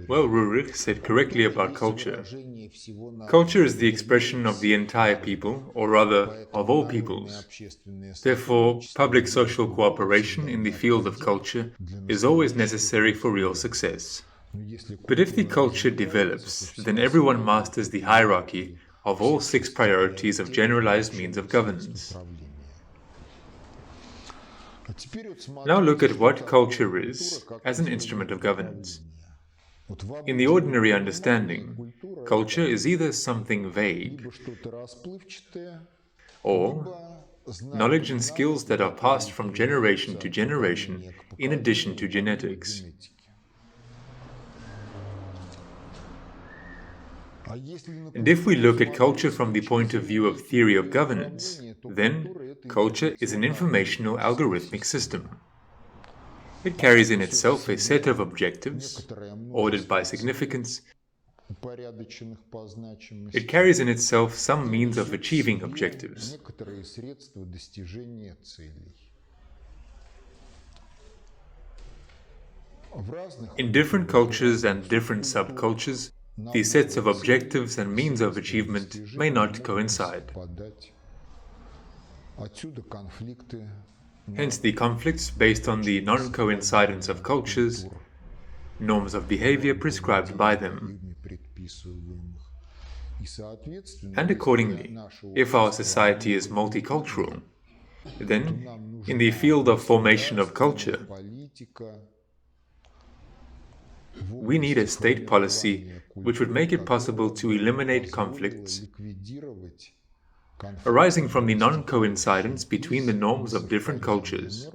Well, Rurich said correctly about culture. Culture is the expression of the entire people, or rather, of all peoples. Therefore, public social cooperation in the field of culture is always necessary for real success. But if the culture develops, then everyone masters the hierarchy of all 6 priorities of generalized means of governance. Now look at what culture is as an instrument of governance. In the ordinary understanding, culture is either something vague or knowledge and skills that are passed from generation to generation in addition to genetics. And if we look at culture from the point of view of theory of governance, then culture is an informational algorithmic system. It carries in itself a set of objectives, ordered by significance. It carries in itself some means of achieving objectives. In different cultures and different subcultures, these sets of objectives and means of achievement may not coincide. Hence the conflicts based on the non-coincidence of cultures, norms of behavior prescribed by them. And accordingly, if our society is multicultural, then in the field of formation of culture, we need a state policy which would make it possible to eliminate conflicts arising from the non-coincidence between the norms of different cultures.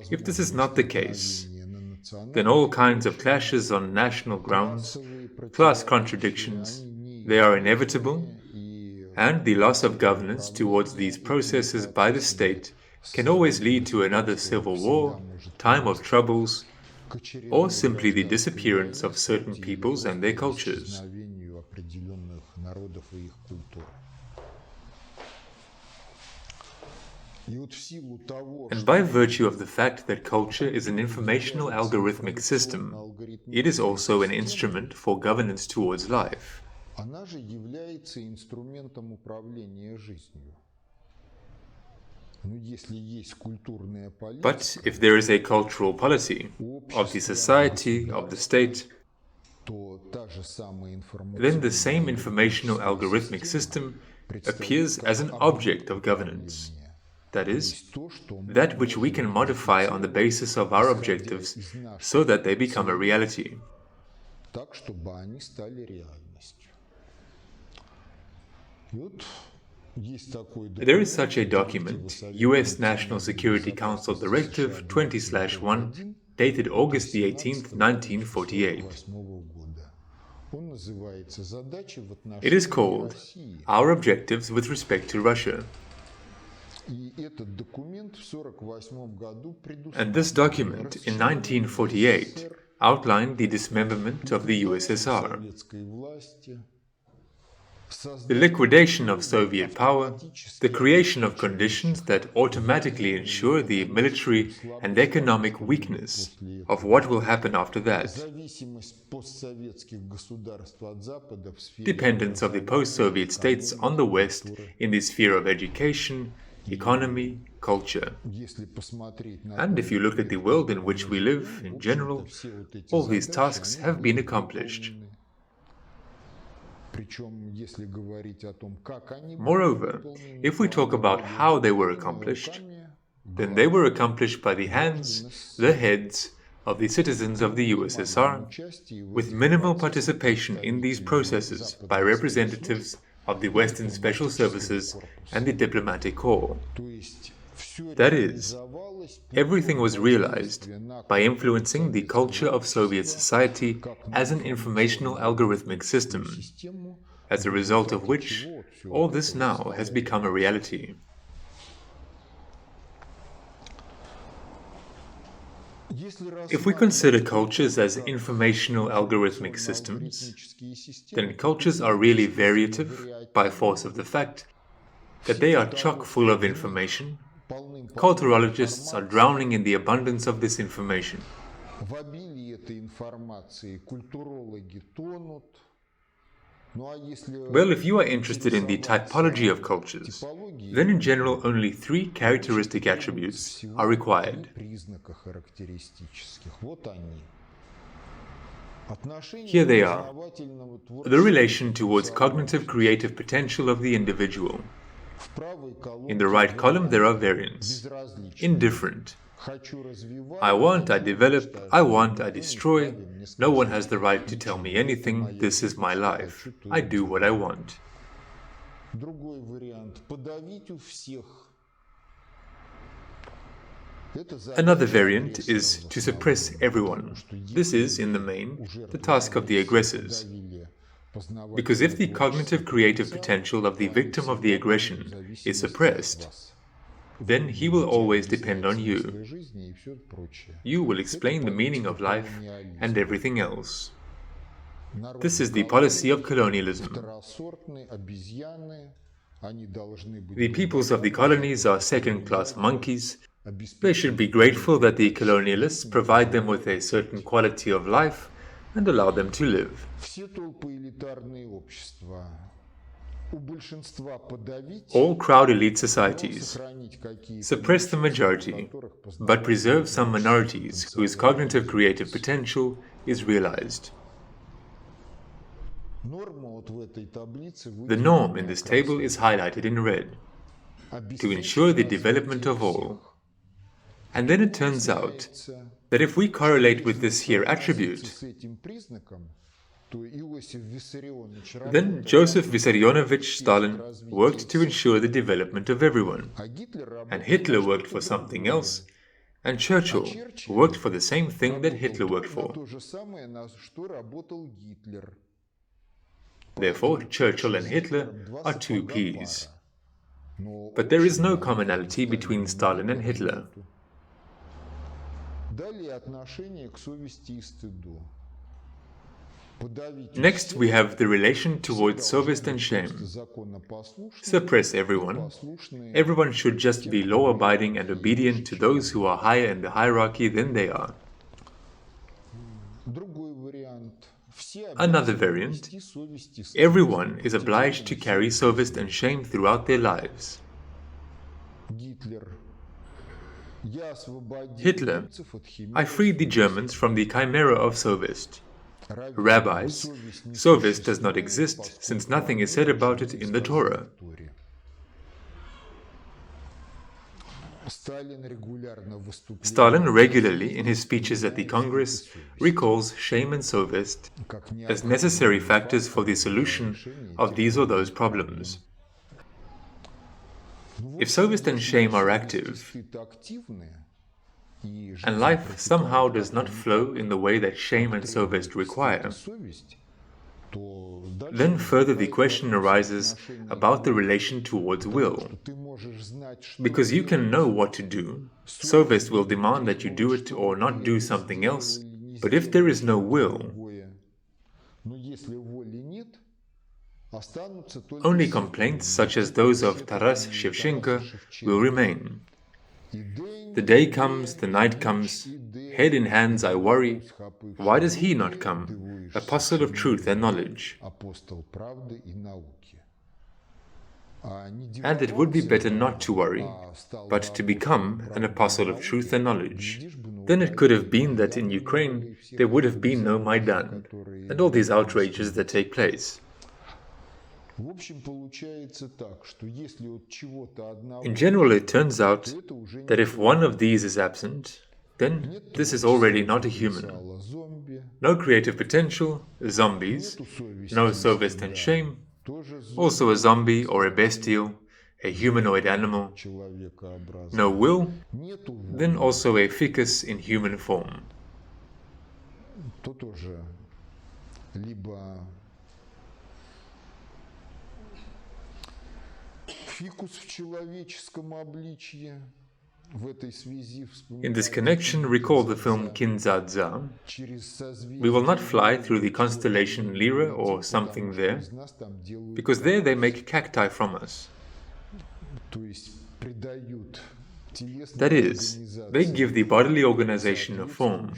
If this is not the case, then all kinds of clashes on national grounds, class contradictions, they are inevitable, and the loss of governance towards these processes by the state can always lead to another civil war, time of troubles, or simply the disappearance of certain peoples and their cultures. And by virtue of the fact that culture is an informational algorithmic system, it is also an instrument for governance towards life. But if there is a cultural policy of the society, of the state, then the same informational algorithmic system appears as an object of governance. That is, that which we can modify on the basis of our objectives so that they become a reality. There is such a document, U.S. National Security Council Directive 20/1, dated August 18, 1948. It is called Our Objectives with Respect to Russia. And this document, in 1948, outlined the dismemberment of the USSR, the liquidation of Soviet power, the creation of conditions that automatically ensure the military and economic weakness of what will happen after that, dependence of the post-Soviet states on the West in the sphere of education, economy, culture. And if you look at the world in which we live in general, all these tasks have been accomplished. Moreover, if we talk about how they were accomplished, then they were accomplished by the hands, the heads of the citizens of the USSR, with minimal participation in these processes by representatives of the Western Special Services and the Diplomatic Corps. That is, everything was realized by influencing the culture of Soviet society as an informational algorithmic system, as a result of which all this now has become a reality. If we consider cultures as informational algorithmic systems, then cultures are really variative by force of the fact that they are chock full of information. Culturologists are drowning in the abundance of this information. Well, if you are interested in the typology of cultures, then in general only 3 characteristic attributes are required. Here they are. The relation towards cognitive creative potential of the individual. In the right column there are variants. Indifferent. I want, I develop, I want, I destroy. No one has the right to tell me anything. This is my life. I do what I want. Another variant is to suppress everyone. This is, in the main, the task of the aggressors. Because if the cognitive creative potential of the victim of the aggression is suppressed, then he will always depend on you. You will explain the meaning of life and everything else. This is the policy of colonialism. The peoples of the colonies are second-class monkeys. They should be grateful that the colonialists provide them with a certain quality of life and allow them to live. All crowd elite societies suppress the majority, but preserve some minorities whose cognitive creative potential is realized. The norm in this table is highlighted in red, to ensure the development of all. And then it turns out that if we correlate with this here attribute, then Joseph Vissarionovich Stalin worked to ensure the development of everyone, and Hitler worked for something else, and Churchill worked for the same thing that Hitler worked for. Therefore, Churchill and Hitler are 2 peas. But there is no commonality between Stalin and Hitler. Next, we have the relation towards sovest and shame. Suppress everyone. Everyone should just be law-abiding and obedient to those who are higher in the hierarchy than they are. Another variant. Everyone is obliged to carry sovest and shame throughout their lives. Hitler. I freed the Germans from the chimera of sovest. Rabbis, sovest does not exist since nothing is said about it in the Torah. Stalin regularly, in his speeches at the Congress, recalls shame and sovest as necessary factors for the solution of these or those problems. If sovest and shame are active, and life somehow does not flow in the way that shame and sovest require, then further the question arises about the relation towards will. Because you can know what to do, sovest will demand that you do it or not do something else, but if there is no will, only complaints such as those of Taras Shevchenko will remain. The day comes, the night comes, head in hands I worry, why does he not come, apostle of truth and knowledge? And it would be better not to worry, but to become an apostle of truth and knowledge. Then it could have been that in Ukraine there would have been no Maidan, and all these outrages that take place. In general, it turns out that if one of these is absent, then this is already not a human. No creative potential, zombies, no sovest and shame, also a zombie or a bestial, a humanoid animal, no will, then also a ficus in human form. In this connection, recall the film Kinzadza. We will not fly through the constellation Lyra or something there, because there they make cacti from us. That is, they give the bodily organization a form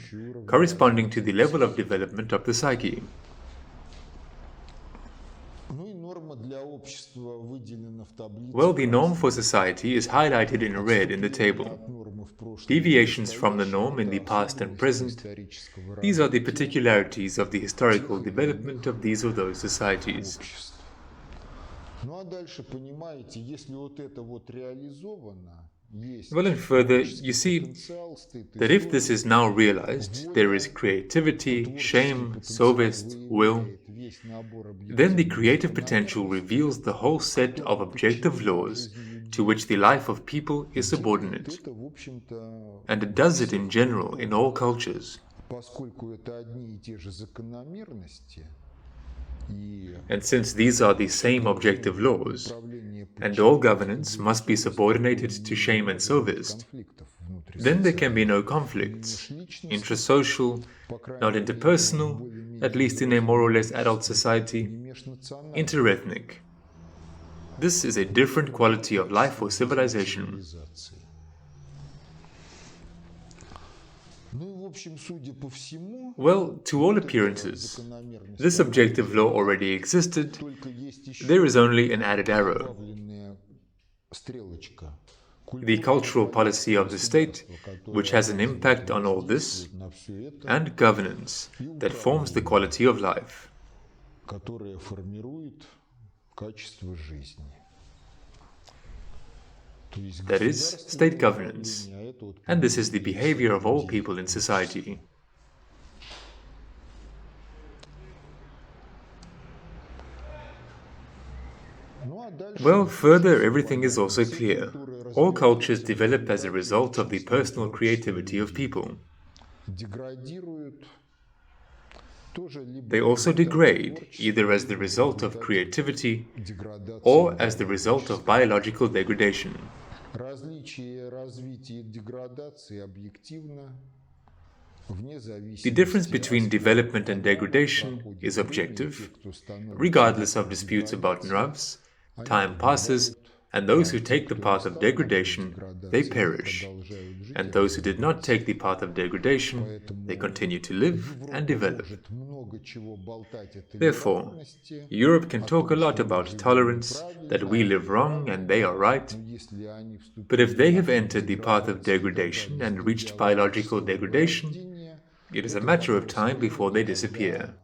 corresponding to the level of development of the psyche. Well, the norm for society is highlighted in red in the table. Deviations from the norm in the past and present, these are the particularities of the historical development of these or those societies. Well, and further, you see that if this is now realized, there is creativity, shame, sovest, will, then the creative potential reveals the whole set of objective laws to which the life of people is subordinate. And it does it in general in all cultures. And since these are the same objective laws, and all governance must be subordinated to shame and sovest, then there can be no conflicts, intrasocial, not interpersonal, at least in a more or less adult society, interethnic. This is a different quality of life for civilization. Well, to all appearances, this objective law already existed. There is only an added arrow. The cultural policy of the state, which has an impact on all this, and governance, that forms the quality of life. That is, state governance, and this is the behavior of all people in society. Well, further, everything is also clear. All cultures develop as a result of the personal creativity of people. They also degrade, either as the result of creativity or as the result of biological degradation. The difference between development and degradation is objective. Regardless of disputes about nravs, time passes, and those who take the path of degradation, they perish. And those who did not take the path of degradation, they continue to live and develop. Therefore, Europe can talk a lot about tolerance, that we live wrong and they are right. But if they have entered the path of degradation and reached biological degradation, it is a matter of time before they disappear.